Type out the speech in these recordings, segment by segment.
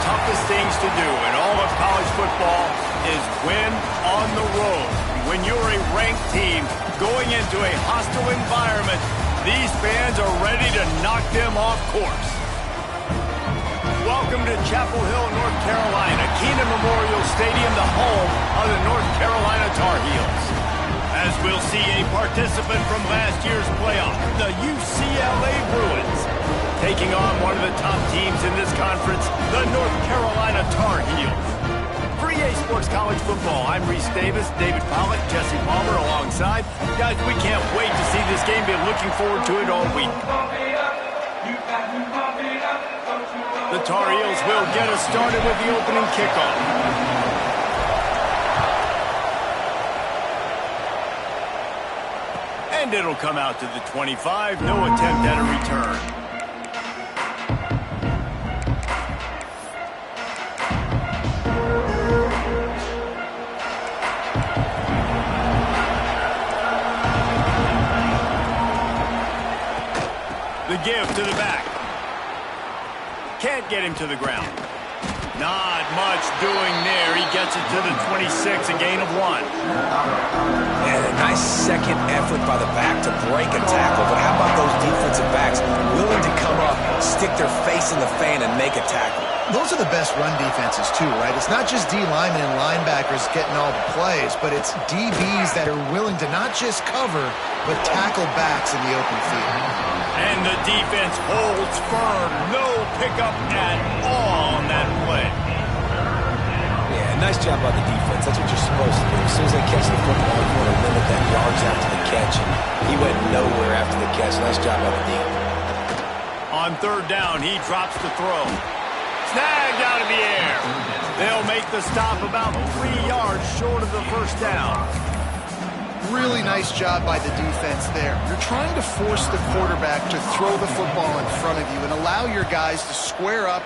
toughest things to do in all of college football is win on the road. When you're a ranked team going into a hostile environment, these fans are ready to knock them off course. Welcome to Chapel Hill, North Carolina, Keenan Memorial Stadium, the home of the North Carolina Tar Heels. As we'll see a participant from last year's playoff, the UCLA Bruins, taking on one of the top teams in this conference, the North Carolina Tar Heels. For EA Sports College Football, I'm Reese Davis, David Pollack, Jesse Palmer alongside. Guys, we can't wait to see this game. Been looking forward to it all week. The Tar Heels will get us started with the opening kickoff. And it'll come out to the 25. No attempt at a return. The give to the back. Can't get him to the ground. Not much doing there. He gets it to the 26, a gain of 1. And a nice second effort by the back to break a tackle. But how about those defensive backs willing to come up, stick their face in the fan, and make a tackle? Those are the best run defenses, too, right? It's not just D linemen and linebackers getting all the plays, but it's DBs that are willing to not just cover, but tackle backs in the open field. And the defense holds firm. No pickup at all on that play. Yeah, nice job by the defense. That's what you're supposed to do. As soon as they catch the football, you want to limit that yards after the catch. And he went nowhere after the catch. Nice job by the D. On third down, he drops the throw. Snagged out of the air. They'll make the stop about 3 yards short of the first down. Really nice job by the defense there. You're trying to force the quarterback to throw the football in front of you and allow your guys to square up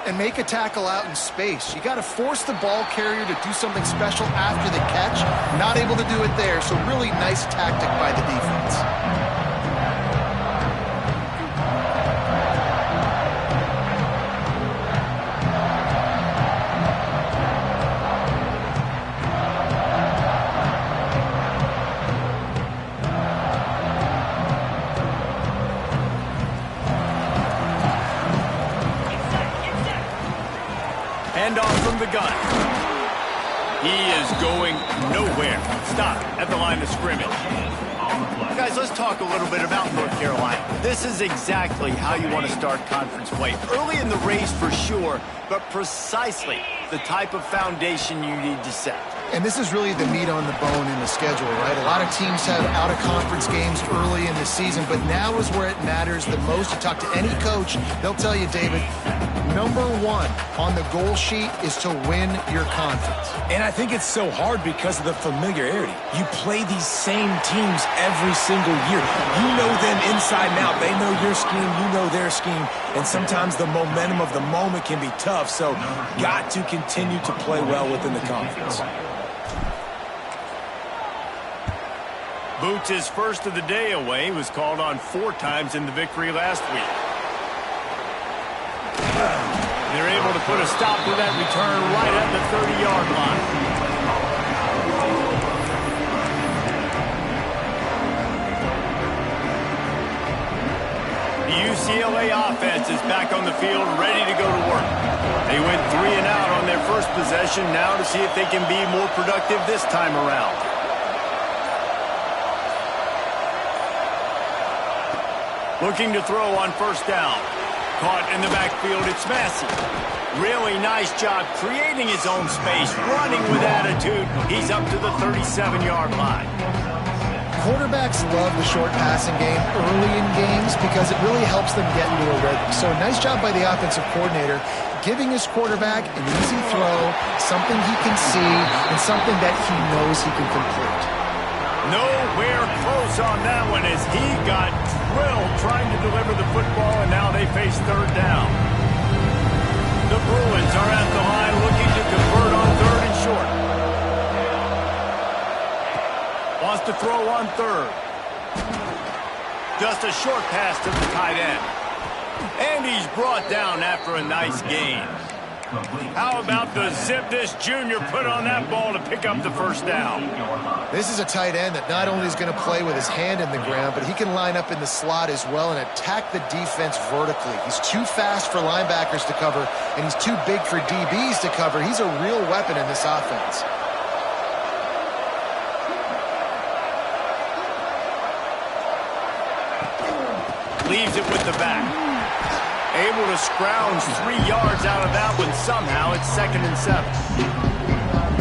and make a tackle out in space. You got to force the ball carrier to do something special after the catch. Not able to do it there, so really nice tactic by the defense. Handoff from the gun. He is going nowhere. Stop at the line of scrimmage. Guys, let's talk a little bit about North Carolina. This is exactly how you want to start conference play. Early in the race for sure, but precisely the type of foundation you need to set. And this is really the meat on the bone in the schedule, right? A lot of teams have out-of-conference games early in the season, but now is where it matters the most. You talk to any coach, they'll tell you, David, number one on the goal sheet is to win your conference. And I think it's so hard because of the familiarity. You play these same teams every single year. You know them inside and out. They know your scheme, you know their scheme, and sometimes the momentum of the moment can be tough, so got to continue to play well within the conference. Boots, his first of the day away, was called on 4 times in the victory last week. They're able to put a stop to that return right at the 30-yard line. The UCLA offense is back on the field, ready to go to work. They went 3 and out on their first possession, now to see if they can be more productive this time around. Looking to throw on first down. Caught in the backfield, it's Massey. Really nice job creating his own space, running with attitude. He's up to the 37-yard line. Quarterbacks love the short passing game early in games because it really helps them get into a rhythm. So nice job by the offensive coordinator giving his quarterback an easy throw, something he can see, and something that he knows he can complete. Nowhere close on that one as he got drilled trying to deliver the football, and now they face third down. The Bruins are at the line looking to convert on 3rd and short. Wants to throw on 3rd. Just a short pass to the tight end. And he's brought down after a nice gain. How about the zip this junior put on that ball to pick up the first down? This is a tight end that not only is going to play with his hand in the ground, but he can line up in the slot as well and attack the defense vertically. He's too fast for linebackers to cover, and he's too big for DBs to cover. He's a real weapon in this offense. Leaves it with the back. Able to scrounge 3 yards out of that one somehow. It's 2nd and 7.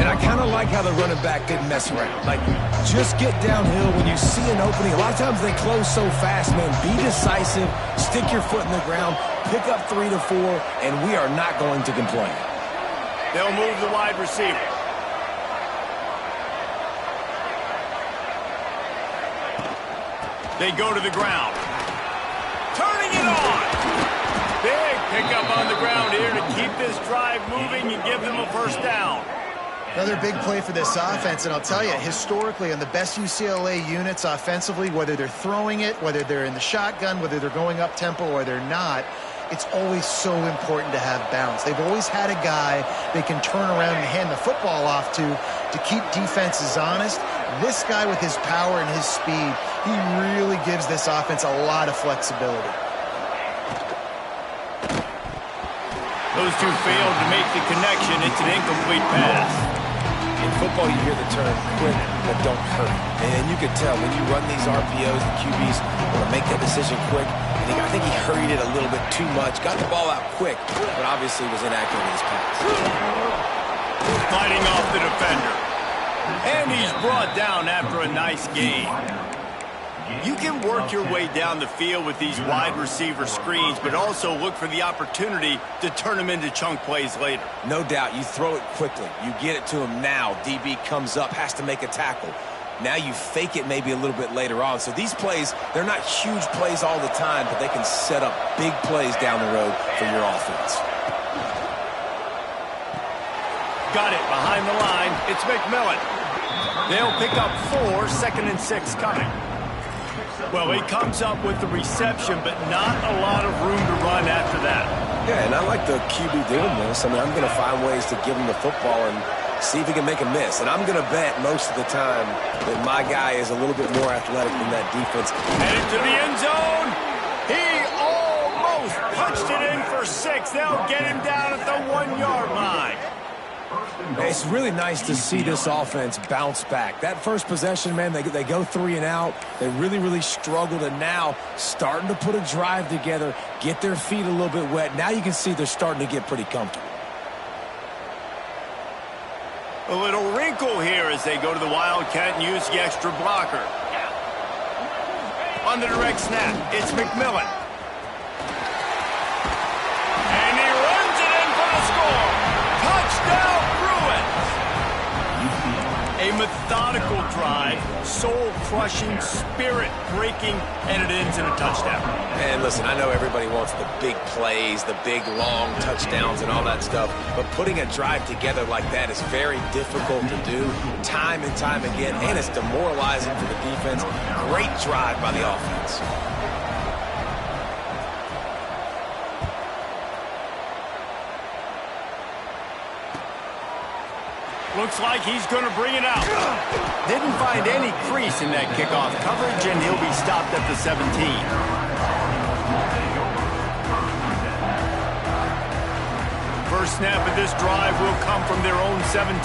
And I kind of like how the running back didn't mess around. Like, just get downhill when you see an opening. A lot of times they close so fast, man. Be decisive, stick your foot in the ground, pick up 3 to 4, and we are not going to complain. They'll move the wide receiver. They go to the ground. Turning it on. Big pickup on the ground here to keep this drive moving and give them a first down. Another big play for this offense, and I'll tell you, historically, on the best UCLA units offensively, whether they're throwing it, whether they're in the shotgun, whether they're going up-tempo or they're not, it's always so important to have balance. They've always had a guy they can turn around and hand the football off to keep defenses honest. This guy with his power and his speed, he really gives this offense a lot of flexibility. Those two failed to make the connection. It's an incomplete pass. In football, you hear the term quick, but don't hurt. And you can tell when you run these RPOs, the QBs want to make that decision quick. I think he hurried it a little bit too much, got the ball out quick, but obviously was inaccurate in his pass. Fighting off the defender. And he's brought down after a nice gain. You can work your way down the field with these wide receiver screens, but also look for the opportunity to turn them into chunk plays later. No doubt, you throw it quickly. You get it to him now. DB comes up, has to make a tackle. Now you fake it maybe a little bit later on. So these plays, they're not huge plays all the time, but they can set up big plays down the road for your offense. Got it behind the line. It's McMillan. They'll pick up 4, 2nd and 6 coming. Well, he comes up with the reception, but not a lot of room to run after that. Yeah, and I like the QB doing this. I mean, I'm going to find ways to give him the football and see if he can make a miss. And I'm going to bet most of the time that my guy is a little bit more athletic than that defense. Headed to the end zone. He almost punched it in for 6. They'll get him down at the 1-yard line. It's really nice to see this offense bounce back. That first possession, man, they go 3 and out. They really struggled, and now starting to put a drive together, get their feet a little bit wet. Now you can see they're starting to get pretty comfortable. A little wrinkle here as they go to the Wildcat and use the extra blocker. On the direct snap, it's McMillan. And he runs it in for the score. Touchdown, Bruins! A methodical drive, soul-crushing, spirit-breaking, and it ends in a touchdown. And listen, I know everybody wants the big plays, the big, long touchdowns and all that stuff, but putting a drive together like that is very difficult to do time and time again, and it's demoralizing for the defense. Great drive by the offense. Looks like he's going to bring it out. Didn't find any crease in that kickoff coverage, and he'll be stopped at the 17. First snap of this drive will come from their own 17.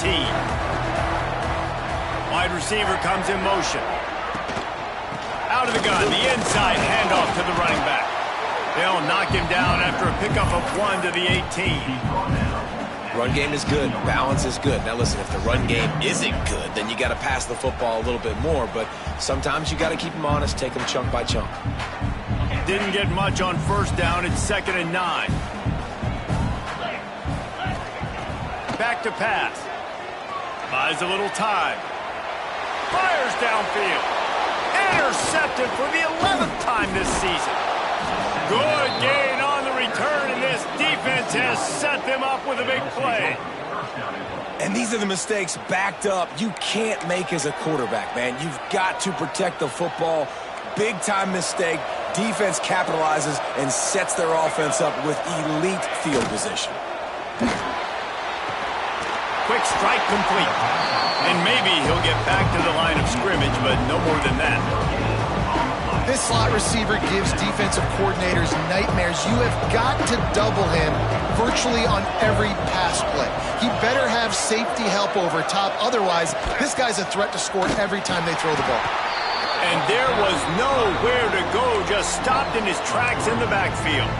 Wide receiver comes in motion. Out of the gun, the inside handoff to the running back. They'll knock him down after a pickup of 1 to the 18. Run game is good. Balance is good. Now, listen, if the run game isn't good, then you got to pass the football a little bit more. But sometimes you got to keep them honest, take them chunk by chunk. Didn't get much on first down. It's 2nd and 9. Back to pass. Buys a little time. Fires downfield. Intercepted for the 11th time this season. Good gain on the return, and this defense has set them up with a big play. And these are the mistakes backed up you can't make as a quarterback, man. You've got to protect the football. Big-time mistake. Defense capitalizes and sets their offense up with elite field position. Quick strike complete. And maybe he'll get back to the line of scrimmage, but no more than that. This slot receiver gives defensive coordinators nightmares. You have got to double him virtually on every pass play. He better have safety help over top. Otherwise, this guy's a threat to score every time they throw the ball. And there was nowhere to go, just stopped in his tracks in the backfield.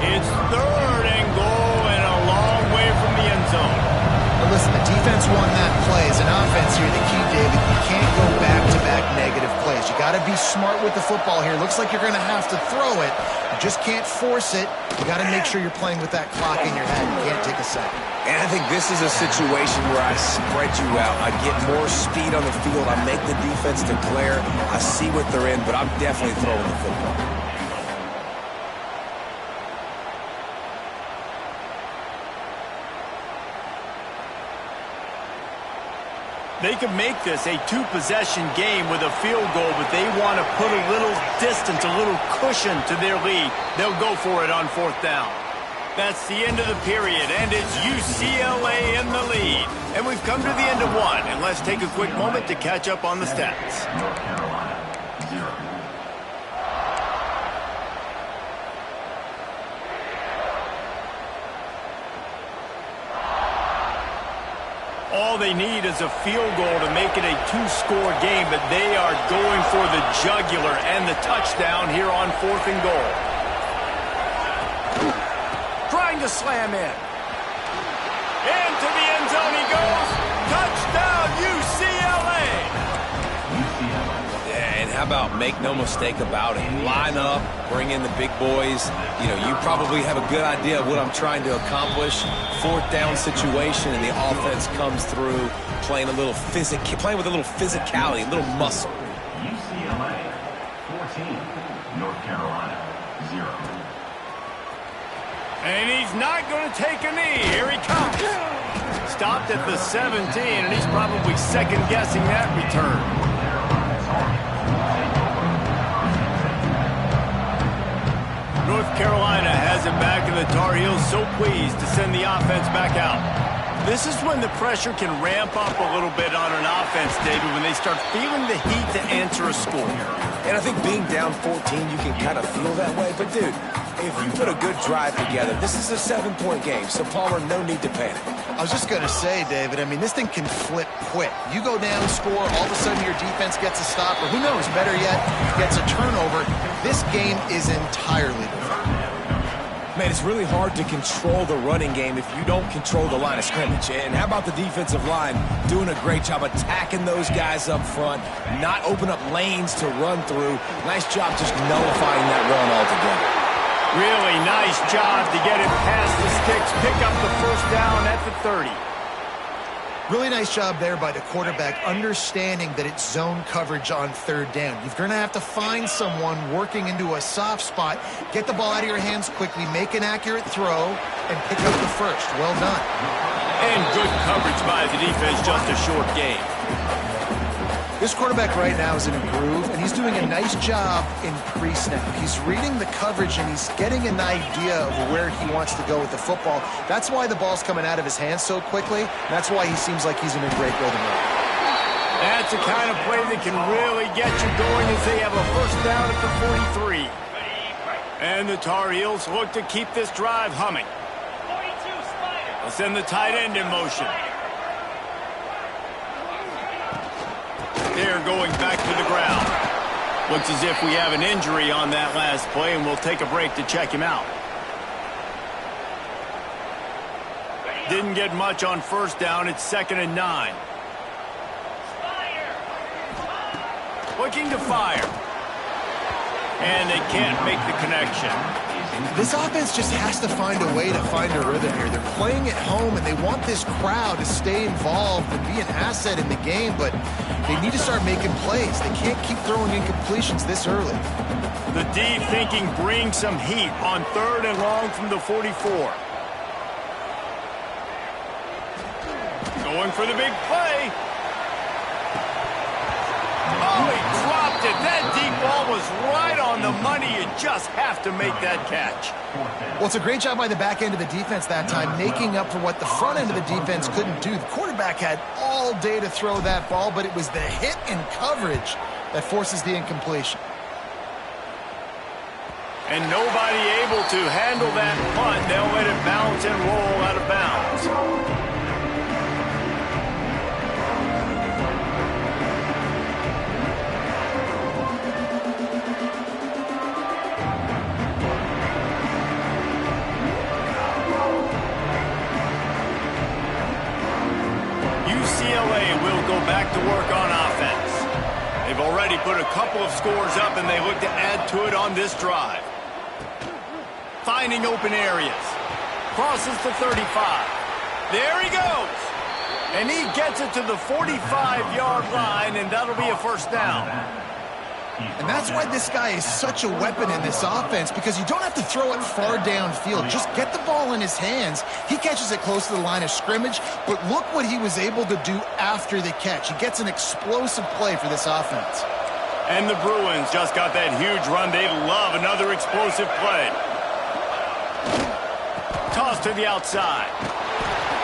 It's 3rd and goal and a long way from the end zone. Well, listen, the defense won that play. As an offense here, the key, David, you can't go back-to-back negative plays. You got to be smart with the football here. Looks like you're going to have to throw it. You just can't force it. You got to make sure you're playing with that clock in your head. You can't take a sack. And I think this is a situation where I spread you out. I get more speed on the field. I make the defense declare. I see what they're in, but I'm definitely throwing the football. They can make this a 2-possession game with a field goal, but they want to put a little distance, a little cushion to their lead. They'll go for it on 4th down. That's the end of the period, and it's UCLA in the lead. And we've come to the end of one, and let's take a quick moment to catch up on the stats. North Carolina, 0. All they need is a field goal to make it a 2-score game, but they are going for the jugular and the touchdown here on 4th and goal. Trying to slam in. Into the end zone he goes. Touchdown, UCLA! Yeah, and how about make no mistake about it? Line up, bring in the big boys. You know, you probably have a good idea of what I'm trying to accomplish. 4th down situation, and the offense comes through, playing with a little physicality, a little muscle. UCLA, 14. North Carolina, 0. And he's not going to take a knee. Here he comes. Stopped at the 17, and he's probably second-guessing that return. North Carolina has it back, and the Tar Heels so pleased to send the offense back out. This is when the pressure can ramp up a little bit on an offense, David, when they start feeling the heat to answer a score. And I think being down 14, you can kind of feel that way. But, dude, if you put a good drive together, this is a 7-point game. So, Palmer, no need to panic. I was just going to say, David, I mean, this thing can flip quick. You go down, score, all of a sudden your defense gets a stop, or who knows, better yet, gets a turnover. This game is entirely different. Man, it's really hard to control the running game if you don't control the line of scrimmage. And how about the defensive line doing a great job attacking those guys up front, not open up lanes to run through. Nice job just nullifying that run altogether. Really nice job to get it past the sticks, pick up the 1st down at the 30. Really nice job there by the quarterback, understanding that it's zone coverage on 3rd down. You're going to have to find someone working into a soft spot, get the ball out of your hands quickly, make an accurate throw, and pick up the 1st. Well done. And good coverage by the defense, just a short game. This quarterback right now is in a groove, and he's doing a nice job in pre-snap. He's reading the coverage, and he's getting an idea of where he wants to go with the football. That's why the ball's coming out of his hands so quickly. That's why he seems like he's in a great rhythm right now. That's the kind of play that can really get you going as they have a 1st down at the 43. And the Tar Heels look to keep this drive humming. They'll send the tight end in motion. They're going back to the ground. Looks as if we have an injury on that last play, and we'll take a break to check him out. Didn't get much on 1st down. It's 2nd and 9. Looking to fire. And they can't make the connection. This offense just has to find a way to find a rhythm here. They're playing at home, and they want this crowd to stay involved and be an asset in the game, but they need to start making plays. They can't keep throwing incompletions this early. The deep thinking brings some heat on 3rd and long from the 44. Going for the big play. Oh, he dropped it. That deep ball was right on the money. You just have to make that catch. Well, it's a great job by the back end of the defense that time, making up for what the front end of the defense couldn't do. The quarterback had all day to throw that ball, but it was the hit and coverage that forces the incompletion. And nobody able to handle that punt. They'll let it bounce and roll out of bounds. UCLA will go back to work on offense. They've already put a couple of scores up, and they look to add to it on this drive. Finding open areas. Crosses to 35. There he goes. And he gets it to the 45-yard line, and that'll be a first down. And that's why this guy is such a weapon in this offense, because you don't have to throw it far downfield. Just get the ball in his hands. He catches it close to the line of scrimmage, but look what he was able to do after the catch. He gets an explosive play for this offense. And the Bruins just got that huge run. They love another explosive play. Toss to the outside.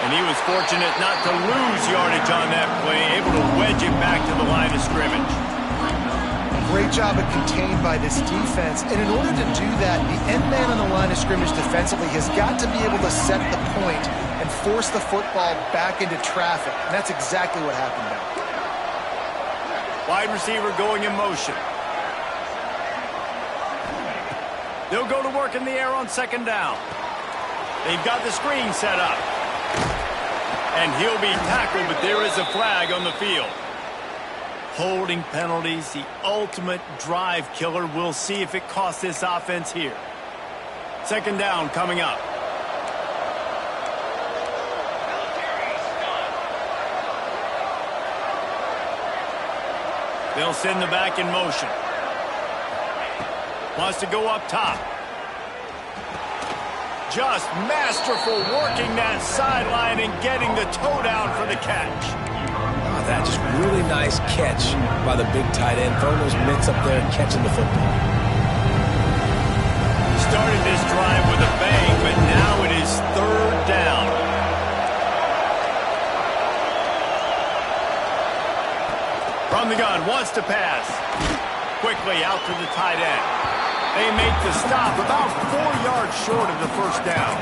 And he was fortunate not to lose yardage on that play, able to wedge it back to the line of scrimmage. Great job of contained by this defense. And in order to do that, the end man on the line of scrimmage defensively has got to be able to set the point and force the football back into traffic. And that's exactly what happened there. Wide receiver going in motion. They'll go to work in the air on second down. They've got the screen set up. And he'll be tackled, but there is a flag on the field. Holding penalties, the ultimate drive killer. We'll see if it costs this offense here. Second down coming up. They'll send the back in motion. Wants to go up top. Just masterful working that sideline and getting the toe down for the catch. Oh, that just really nice catch by the big tight end. Throwing those mitts up there and catching the football. Started this drive with a bang, but now it is third down. From the gun, wants to pass. Quickly out to the tight end. They make the stop about 4 yards short of the first down.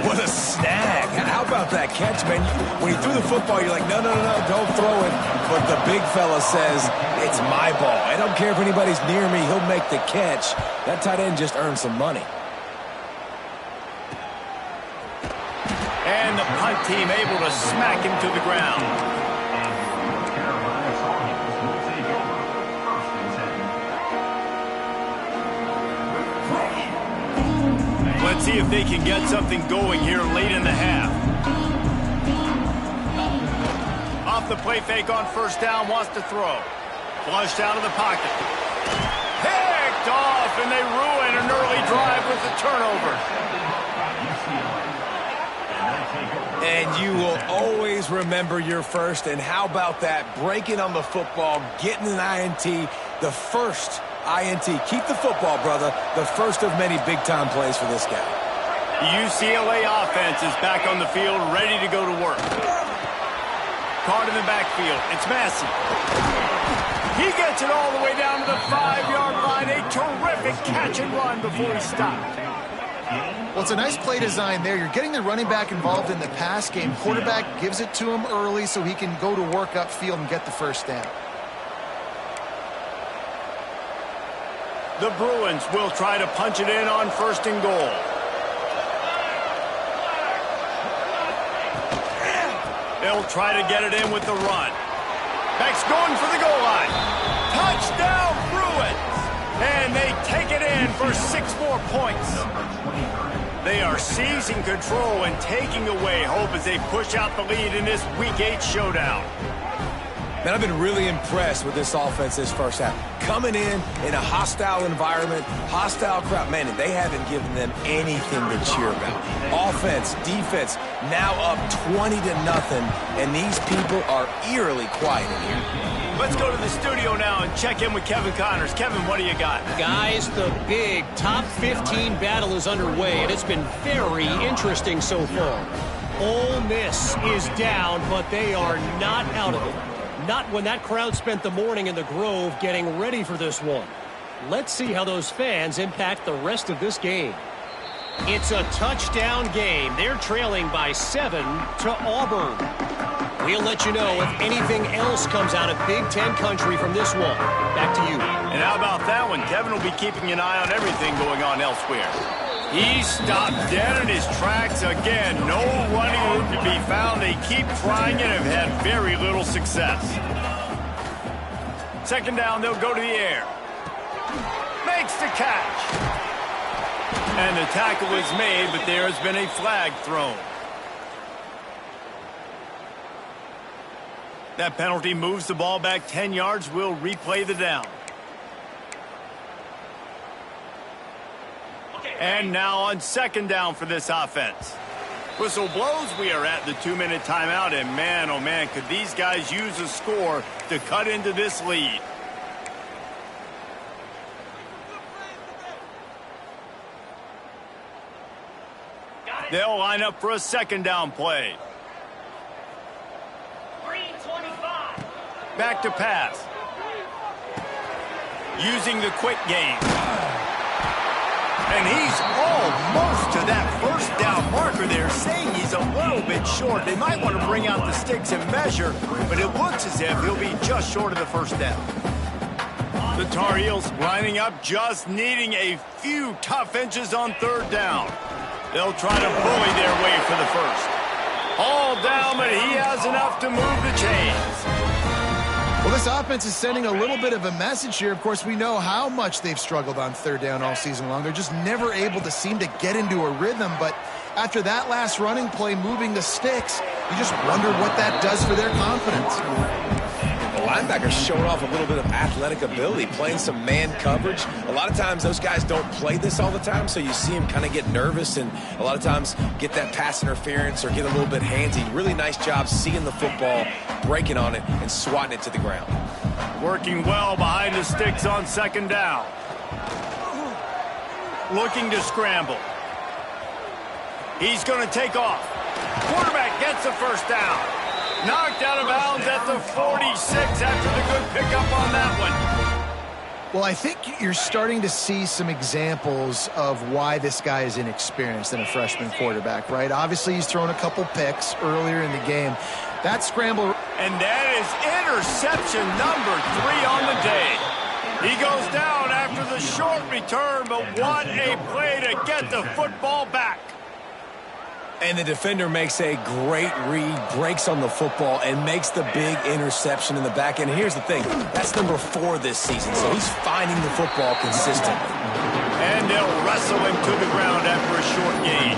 What a snag. How about that catch, man? When he threw the football, you're like, no, don't throw it. But the big fella says, it's my ball. I don't care if anybody's near me. He'll make the catch. That tight end just earned some money. And the punt team able to smack him to the ground. Let's see if they can get something going here late in the half. Off the play fake on first down, wants to throw. Flushed out of the pocket. Picked off, and they ruin an early drive with the turnover. And you will always remember your first. And how about that? Breaking on the football, getting an INT, the first INT. Keep the football, brother. The first of many big-time plays for this guy. The UCLA offense is back on the field, ready to go to work. Caught in the backfield. It's Massey. He gets it all the way down to the 5-yard line. A terrific catch and run before he stopped. Well, it's a nice play design there. You're getting the running back involved in the pass game. Quarterback gives it to him early so he can go to work upfield and get the first down. The Bruins will try to punch it in on first and goal. They'll try to get it in with the run. Beck's going for the goal line. Touchdown, Bruins! And they take it in for 6 more points. They are seizing control and taking away hope as they push out the lead in this Week 8 showdown. Man, I've been really impressed with this offense this first half. Coming in a hostile environment, hostile crowd. Man, they haven't given them anything to cheer about. Offense, defense, now up 20-0, and these people are eerily quiet in here. Let's go to the studio now and check in with Kevin Connors. Kevin, what do you got? Guys, the big top 15 battle is underway, and it's been very interesting so far. Ole Miss is down, but they are not out of it. Not when that crowd spent the morning in the Grove getting ready for this one. Let's see how those fans impact the rest of this game. It's a touchdown game. They're trailing by 7 to Auburn. We'll let you know if anything else comes out of Big Ten country from this one. Back to you. And how about that one? Kevin will be keeping an eye on everything going on elsewhere. He stopped dead in his tracks again. No running room to be found. They keep trying and have had very little success. Second down, they'll go to the air. Makes the catch. And the tackle is made, but there has been a flag thrown. That penalty moves the ball back 10 yards. We'll replay the down. And now on second down for this offense. Whistle blows. We are at the 2-minute timeout. And man, oh man, could these guys use a score to cut into this lead. They'll line up for a second down play. Back to pass. Using the quick game. And he's almost to that first down marker there, saying he's a little bit short. They might want to bring out the sticks and measure, but it looks as if he'll be just short of the first down. The Tar Heels lining up, just needing a few tough inches on third down. They'll try to bully their way for the first. All down, but he has enough to move the chains. Well, this offense is sending a little bit of a message here. Of course, we know how much they've struggled on third down all season long. They're just never able to seem to get into a rhythm. But after that last running play, moving the sticks, you just wonder what that does for their confidence. The linebacker's showing off a little bit of athletic ability, playing some man coverage. A lot of times those guys don't play this all the time, so you see him kind of get nervous and a lot of times get that pass interference or get a little bit handsy. Really nice job seeing the football, breaking on it, and swatting it to the ground. Working well behind the sticks on second down. Looking to scramble. He's going to take off. Quarterback gets the first down. Knocked out of bounds at the 46 after the good pickup on that one. Well, I think you're starting to see some examples of why this guy is inexperienced in a freshman quarterback, right? Obviously, he's thrown a couple picks earlier in the game. That scramble... And that is interception number 3 on the day. He goes down after the short return, but what a play to get the football back. And the defender makes a great read, breaks on the football, and makes the big interception in the back end. Here's the thing. That's number 4 this season, so he's finding the football consistently. And they'll wrestle him to the ground after a short gain.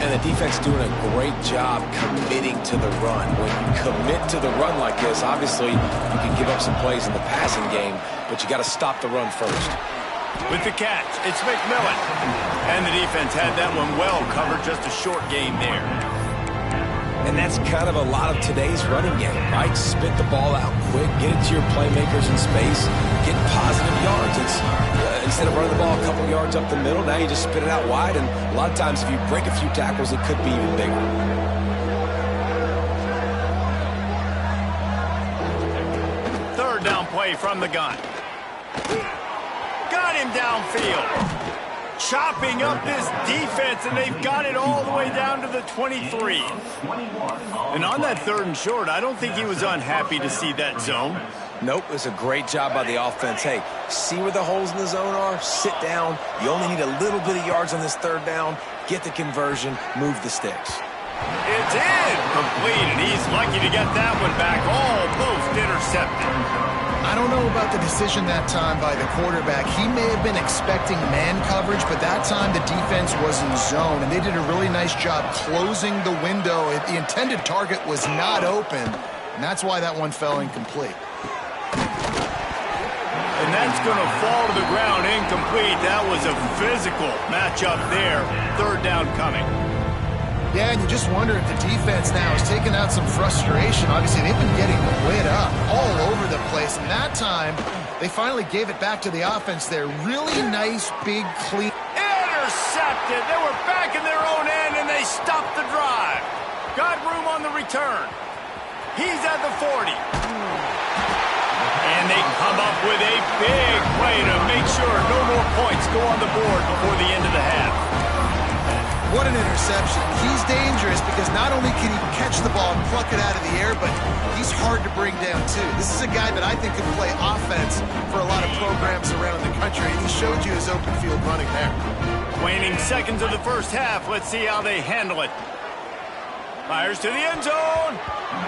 And the defense doing a great job committing to the run. When you commit to the run like this, obviously you can give up some plays in the passing game, but you got to stop the run first. With the catch, it's McMillan. And the defense had that one well covered, just a short gain there. And that's kind of a lot of today's running game, right? Spit the ball out quick, get it to your playmakers in space, get positive yards. It's instead of running the ball a couple yards up the middle, now you just spit it out wide, and a lot of times if you break a few tackles, it could be even bigger. Third down play from the gun. Got him downfield. Chopping up this defense, and they've got it all the way down to the 23. And on that third and short, I don't think he was unhappy to see that zone. Nope, it's a great job by the offense. Hey, see where the holes in the zone are, sit down. You only need a little bit of yards on this third down. Get the conversion, move the sticks. It's incomplete, and he's lucky to get that one back, almost intercepted. I don't know about the decision that time by the quarterback. He may have been expecting man coverage, but that time the defense was in zone, and they did a really nice job closing the window. The intended target was not open, and that's why that one fell incomplete. And that's going to fall to the ground incomplete. That was a physical matchup there. Third down coming. Yeah, and you just wonder if the defense now is taking out some frustration. Obviously, they've been getting lit up all over the place. And that time, they finally gave it back to the offense there. Really nice, big, clean. Intercepted. They were back in their own end, and they stopped the drive. Got room on the return. He's at the 40. And they come up with a big play to make sure no more points go on the board before the end of the half. What an interception. He's dangerous because not only can he catch the ball and pluck it out of the air, but he's hard to bring down, too. This is a guy that I think could play offense for a lot of programs around the country, and he showed you his open field running there. Waning seconds of the first half. Let's see how they handle it. Fires to the end zone.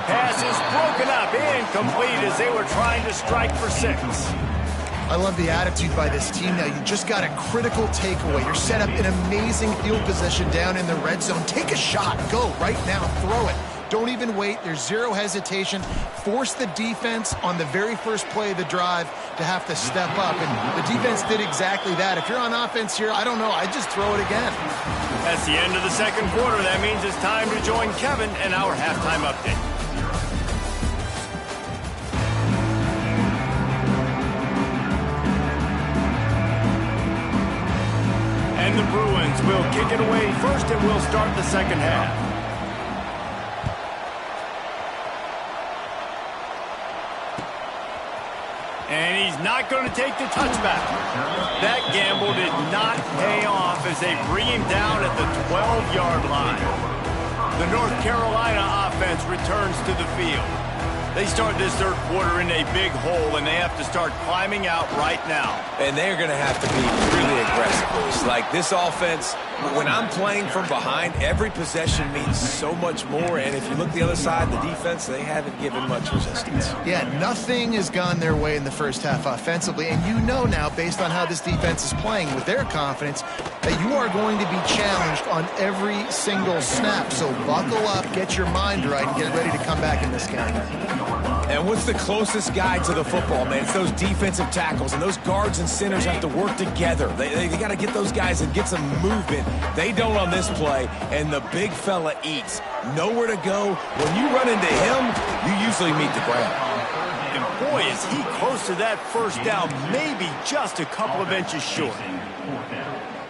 Pass is broken up, incomplete as they were trying to strike for 6. I love the attitude by this team now. You just got a critical takeaway. You're set up in amazing field position down in the red zone. Take a shot. Go right now. Throw it. Don't even wait. There's zero hesitation. Force the defense on the very first play of the drive to have to step up. And the defense did exactly that. If you're on offense here, I don't know. I'd just throw it again. That's the end of the second quarter. That means it's time to join Kevin and our halftime update. And the Bruins will kick it away first, and we'll start the second half. And he's not going to take the touchback. That gamble did not pay off as they bring him down at the 12-yard line. The North Carolina offense returns to the field. They start this third quarter in a big hole, and they have to start climbing out right now. And they're going to have to be really aggressive. Like this offense, when I'm playing from behind, every possession means so much more. And if you look the other side, the defense, they haven't given much resistance. Yeah, nothing has gone their way in the first half offensively. And you know now, based on how this defense is playing with their confidence, that you are going to be challenged on every single snap. So buckle up, get your mind right, and get ready to come back in this game. And what's the closest guy to the football, man? It's those defensive tackles, and those guards and centers have to work together. They got to get those guys and get some movement. They don't on this play, and the big fella eats. Nowhere to go. When you run into him, you usually meet the ground. And boy, is he close to that first down, maybe just a couple of inches short.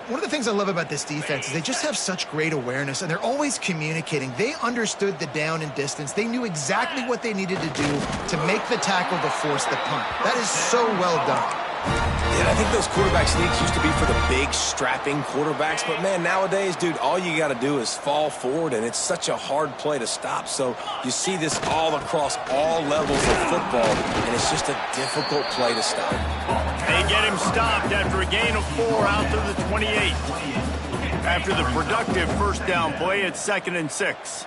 One of the things I love about this defense is they just have such great awareness, and they're always communicating. They understood the down and distance. They knew exactly what they needed to do to make the tackle to force the punt. That is so well done. Yeah, I think those quarterback sneaks used to be for the big, strapping quarterbacks. But, man, nowadays, dude, all you got to do is fall forward, and it's such a hard play to stop. So you see this all across all levels of football, and it's just a difficult play to stop. They get him stopped after a gain of 4 out to the 28. After the productive first down play, it's 2nd and 6.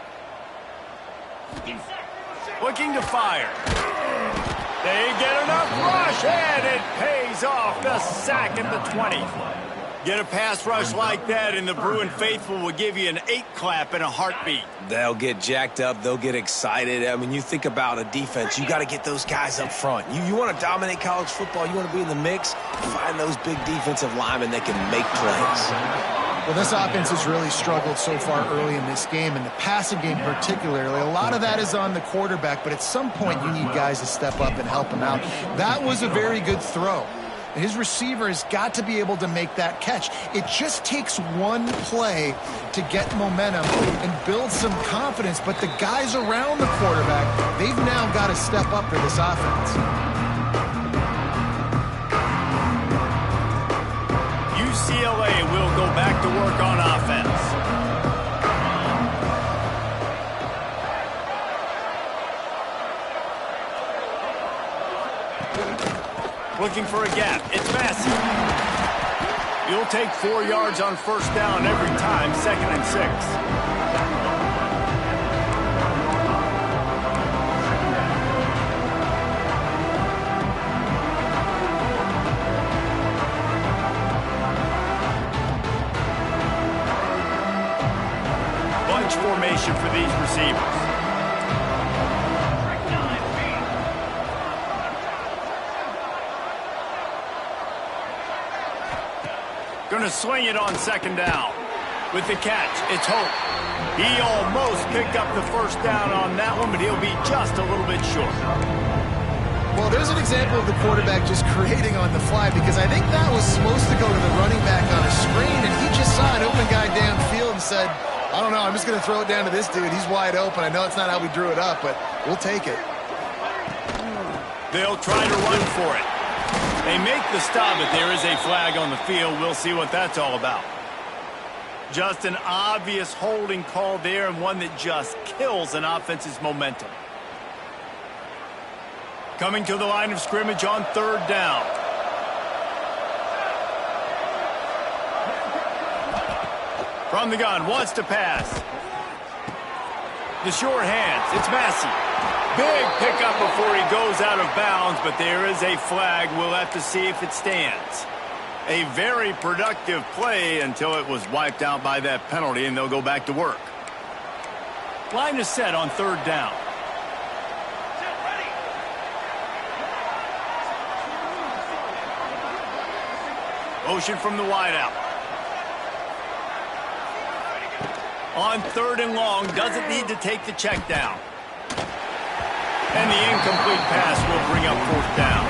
Looking to fire. They get enough rush, and it pays off. The sack at the 20. Get a pass rush like that, and the Bruin faithful will give you an 8 clap in a heartbeat. They'll get jacked up. They'll get excited. I mean, you think about a defense. You got to get those guys up front. You want to dominate college football. You want to be in the mix. Find those big defensive linemen that can make plays. Well, this offense has really struggled so far early in this game, and the passing game particularly. A lot of that is on the quarterback, but at some point you need guys to step up and help him out. That was a very good throw. His receiver has got to be able to make that catch. It just takes one play to get momentum and build some confidence, but the guys around the quarterback, they've now got to step up for this offense. UCLA will go back to work on offense. Looking for a gap. It's Massey. You'll take 4 yards on first down every time, 2nd and 6. Bunch formation for these receivers. Going to swing it on 2nd down. With the catch, it's Hope. He almost picked up the first down on that one, but he'll be just a little bit short. Well, there's an example of the quarterback just creating on the fly, because I think that was supposed to go to the running back on a screen, and he just saw an open guy downfield and said, I don't know, I'm just going to throw it down to this dude. He's wide open. I know it's not how we drew it up, but we'll take it. They'll try to run for it. They make the stop, but there is a flag on the field. We'll see what that's all about. Just an obvious holding call there, and one that just kills an offense's momentum. Coming to the line of scrimmage on third down. From the gun, wants to pass. The short hands, it's Massey. Big pickup before he goes out of bounds, but there is a flag. We'll have to see if it stands. A very productive play until it was wiped out by that penalty, and they'll go back to work. Line is set on third down. Motion from the wideout. On third and long, doesn't need to take the check down. And the incomplete pass will bring up fourth down.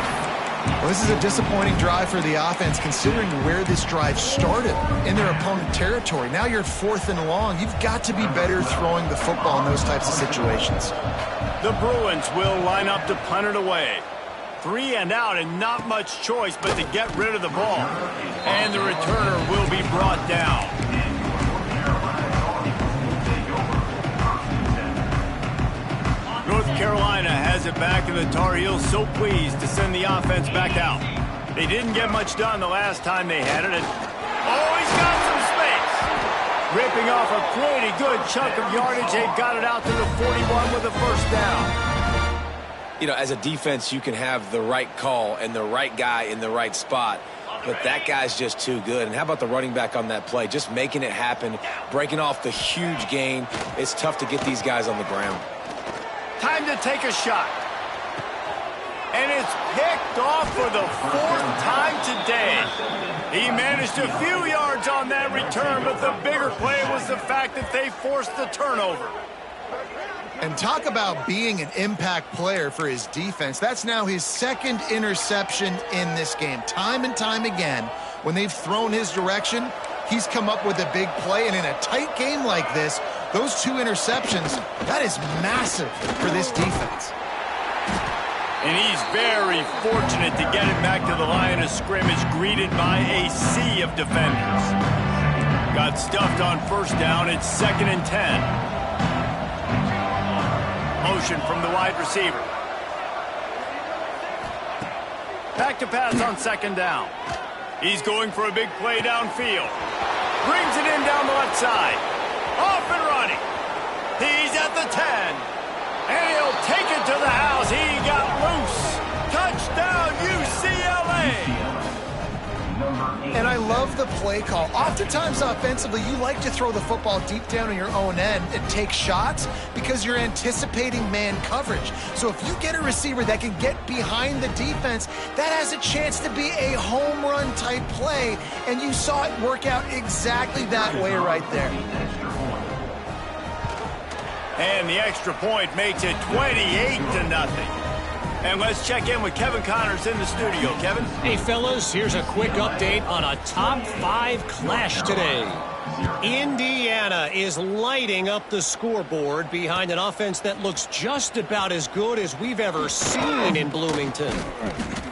Well, this is a disappointing drive for the offense, considering where this drive started, in their opponent territory. Now you're at fourth and long. You've got to be better throwing the football in those types of situations. The Bruins will line up to punt it away. 3 and out, and not much choice but to get rid of the ball. And the returner will be brought down. North Carolina has it back, and the Tar Heels so pleased to send the offense back out. They didn't get much done the last time they had it. And oh, he's got some space. Ripping off a pretty good chunk of yardage. They've got it out to the 41 with a first down. You know, as a defense, you can have the right call and the right guy in the right spot, but that guy's just too good. And how about the running back on that play? Just making it happen, breaking off the huge gain. It's tough to get these guys on the ground. Time to take a shot. And it's picked off for the fourth time today. He managed a few yards on that return, but the bigger play was the fact that they forced the turnover. And talk about being an impact player for his defense. That's now his second interception in this game. Time and time again, when they've thrown his direction, he's come up with a big play. And in a tight game like this, those 2 interceptions, that is massive for this defense. And he's very fortunate to get it back to the line of scrimmage, greeted by a sea of defenders. Got stuffed on first down. It's 2nd and 10. Motion from the wide receiver. Back to pass on 2nd down. He's going for a big play downfield. Brings it in down the left side. Off and running. He's at the 10. And he'll take it to the house. He got loose. Touchdown, UCLA. And I love the play call. Oftentimes offensively, you like to throw the football deep down on your own end and take shots because you're anticipating man coverage. So if you get a receiver that can get behind the defense, that has a chance to be a home run type play. And you saw it work out exactly that way right there. And the extra point makes it 28-0. And let's check in with Kevin Connors in the studio. Kevin? Hey, fellas, here's a quick update on a top 5 clash today. Indiana is lighting up the scoreboard behind an offense that looks just about as good as we've ever seen in Bloomington.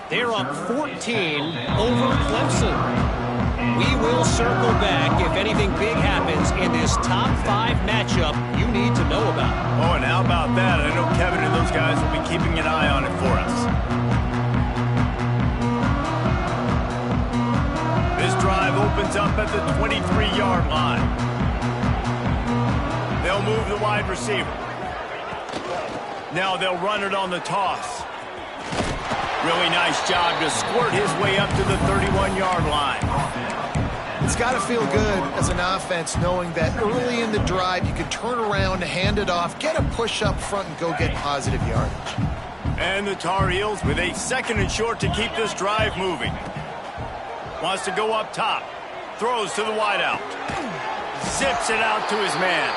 They're up 14 over Clemson. We will circle back if anything big happens in this top 5 matchup you need to know about. Oh, and how about that? I know Kevin and those guys will be keeping an eye on it for us. This drive opens up at the 23-yard line. They'll move the wide receiver. Now they'll run it on the toss. Really nice job to squirt his way up to the 31-yard line. It's got to feel good as an offense knowing that early in the drive you can turn around, hand it off, get a push up front, and go get positive yardage. And the Tar Heels with a 2nd and short to keep this drive moving. Wants to go up top. Throws to the wideout. Zips it out to his man.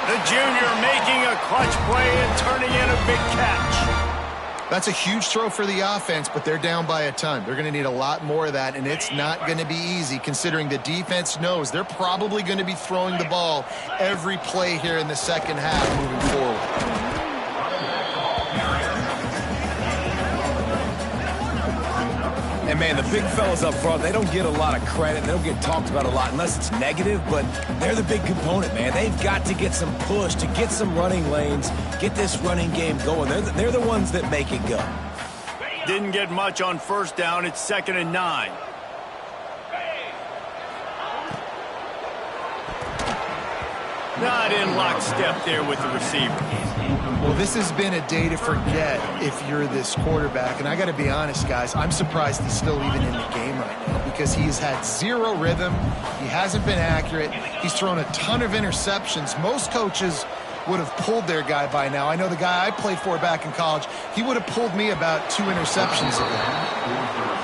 The junior making a clutch play and turning in a big catch. That's a huge throw for the offense, but they're down by a ton. They're going to need a lot more of that, and it's not going to be easy considering the defense knows they're probably going to be throwing the ball every play here in the second half moving forward. And, man, the big fellas up front, they don't get a lot of credit. They don't get talked about a lot unless it's negative, but they're the big component, man. They've got to get some push, to get some running lanes, get this running game going. They're the ones that make it go. Didn't get much on first down. It's 2nd and 9. Not in lockstep there with the receiver. Well, this has been a day to forget if you're this quarterback. And I got to be honest, guys, I'm surprised he's still even in the game right now because he's had zero rhythm. He hasn't been accurate. He's thrown a ton of interceptions. Most coaches would have pulled their guy by now. I know the guy I played for back in college, he would have pulled me about 2 interceptions ago.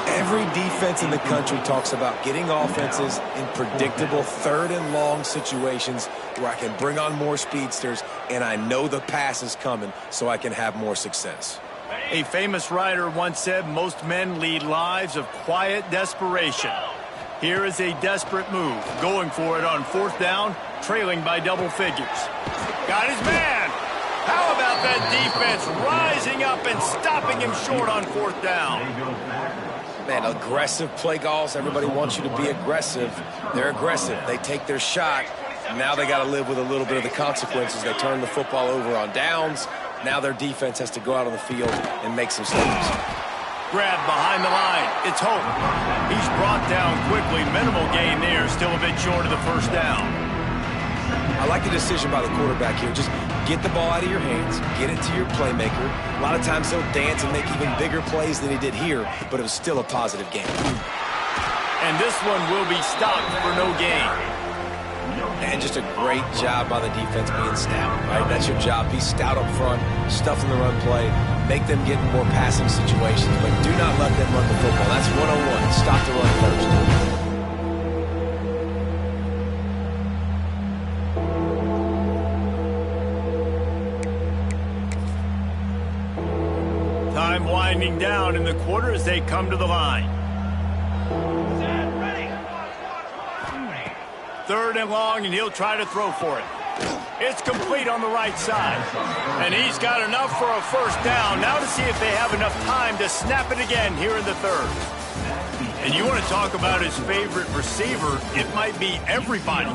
Every defense in the country talks about getting offenses in predictable 3rd and long situations where I can bring on more speedsters and I know the pass is coming so I can have more success. A famous writer once said most men lead lives of quiet desperation. Here is a desperate move, going for it on 4th down, trailing by double figures. Got his man. How about that defense rising up and stopping him short on 4th down? Man, aggressive play calls. Everybody wants you to be aggressive. They're aggressive. They take their shot. Now they got to live with a little bit of the consequences. They turn the football over on downs. Now their defense has to go out on the field and make some stops. Grab behind the line. It's Hope. He's brought down quickly. Minimal gain there. Still a bit short of the 1st down. I like the decision by the quarterback here. Just get the ball out of your hands, get it to your playmaker. A lot of times he'll dance and make even bigger plays than he did here, but it was still a positive game. And this one will be stopped for no gain. And just a great job by the defense being stout, right? That's your job. Be stout up front, stuff in the run play, make them get in more passing situations, but do not let them run the football. That's 101. Stop the run first. Time winding down in the quarter as they come to the line. 3rd and long, and he'll try to throw for it. It's complete on the right side. And he's got enough for a 1st down. Now to see if they have enough time to snap it again here in the 3rd. And you want to talk about his favorite receiver, it might be everybody.